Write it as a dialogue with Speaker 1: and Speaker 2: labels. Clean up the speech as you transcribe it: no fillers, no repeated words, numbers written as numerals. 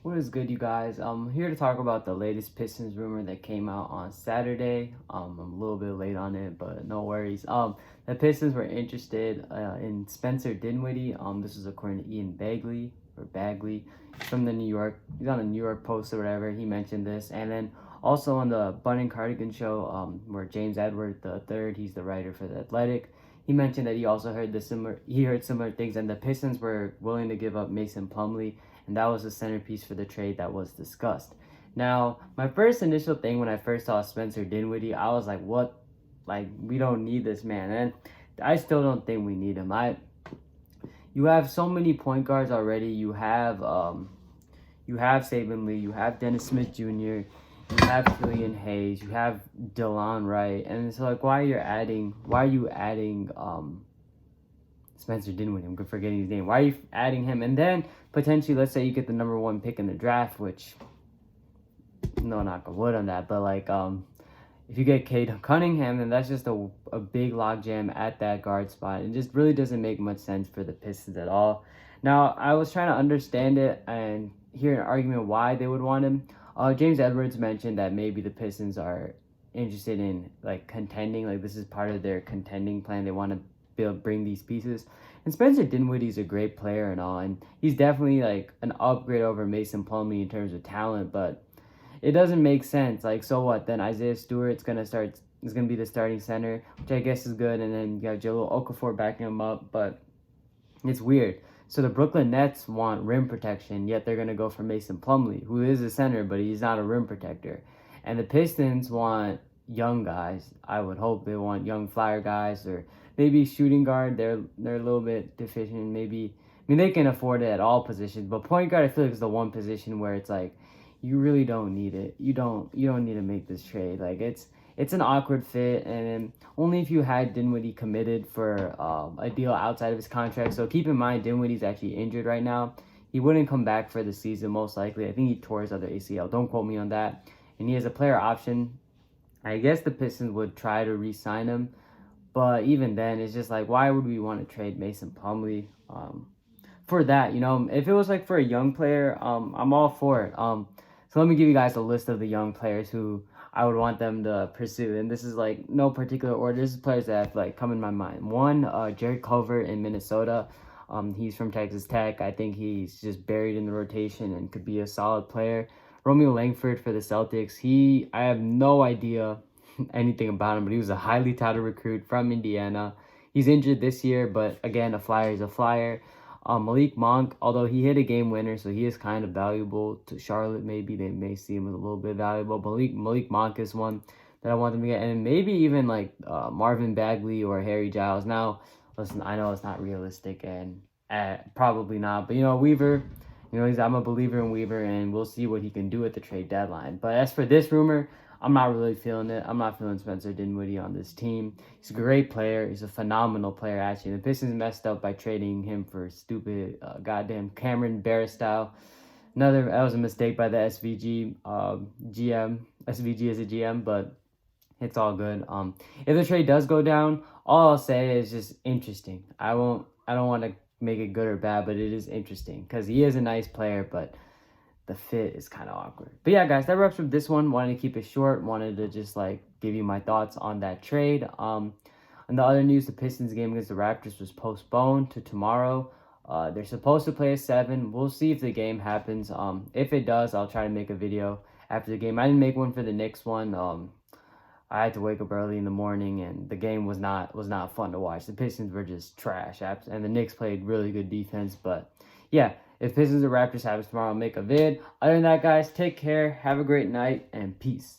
Speaker 1: What is good, you guys? I'm here to talk about the latest Pistons rumor that came out on Saturday. I'm a little bit late on it, but no worries. The Pistons were interested in Spencer Dinwiddie. This is according to Ian Bagley from the New York. He's on the New York Post or whatever. He mentioned this, and then also on the Bunning Cardigan show, where James Edward the third, he's the writer for the Athletic. He mentioned that he also heard similar things, and the Pistons were willing to give up Mason Plumlee, and that was the centerpiece for the trade that was discussed. Now, my first initial thing when I first saw Spencer Dinwiddie, I was like, what? Like, we don't need this man. And I still don't think we need him. You have so many point guards already. You have Saban Lee, you have Dennis Smith Jr., you have Killian Hayes, you have DeLon Wright, and it's like, why are you adding Spencer Dinwiddie? I'm forgetting his name. Why are you adding him? And then potentially, let's say you get the number one pick in the draft, which, no knock on wood on that, but if you get Cade Cunningham, then that's just a big logjam at that guard spot. It just really doesn't make much sense for the Pistons at all. Now, I was trying to understand it and hear an argument why they would want him. James Edwards mentioned that maybe the Pistons are interested in contending, like this is part of their contending plan. They want to bring these pieces. And Spencer Dinwiddie's a great player and all, and he's definitely like an upgrade over Mason Plumlee in terms of talent, but it doesn't make sense. Like, so what? Then Isaiah Stewart's gonna be the starting center, which I guess is good, and then you got Jahlil Okafor backing him up, but it's weird. So the Brooklyn Nets want rim protection, yet they're gonna go for Mason Plumlee, who is a center, but he's not a rim protector. And the Pistons want young guys. I would hope they want young flyer guys, or maybe shooting guard. They're a little bit deficient. Maybe, I mean, they can afford it at all positions, but point guard I feel like is the one position where it's like you really don't need it. You don't need to make this trade. Like, it's an awkward fit, and only if you had Dinwiddie committed for a deal outside of his contract. So keep in mind, Dinwiddie's actually injured right now. He wouldn't come back for the season most likely. I think he tore his other ACL. Don't quote me on that. And he has a player option. I guess the Pistons would try to re-sign him, but even then, it's just like, why would we want to trade Mason Plumlee for that? If it was like for a young player, I'm all for it. So let me give you guys a list of the young players who I would want them to pursue. And this is like no particular order. This is players that have like come in my mind. One, Jared Culver in Minnesota. He's from Texas Tech. I think he's just buried in the rotation and could be a solid player. Romeo Langford for the Celtics. I have no idea anything about him, but he was a highly touted recruit from Indiana. He's injured this year, but again, a flyer is a flyer. Malik Monk, although he hit a game winner, so he is kind of valuable to Charlotte. Maybe they may see him as a little bit valuable. Malik Monk is one that I want them to get, and maybe even like Marvin Bagley or Harry Giles. Now, listen, I know it's not realistic, and probably not, but Weaver. I'm a believer in Weaver, and we'll see what he can do at the trade deadline. But as for this rumor, I'm not really feeling it. I'm not feeling Spencer Dinwiddie on this team. He's a great player. He's a phenomenal player, actually. The Pistons messed up by trading him for stupid goddamn Cameron Barstow. That was a mistake by the SVG GM. SVG is a GM, but it's all good. If the trade does go down, all I'll say is just interesting. I don't want to make it good or bad, but it is interesting because he is a nice player, but the fit is kind of awkward. But yeah, guys, that wraps up this one. Wanted to keep it short. Wanted to just give you my thoughts on that trade. In the other news, the Pistons game against the Raptors was postponed to tomorrow. They're supposed to play at 7. We'll see if the game happens. If it does, I'll try to make a video after the game. I didn't make one for the Knicks one. I had to wake up early in the morning, and the game was not fun to watch. The Pistons were just trash, and the Knicks played really good defense. But yeah, if Pistons or Raptors happens tomorrow, I'll make a vid. Other than that, guys, take care, have a great night, and peace.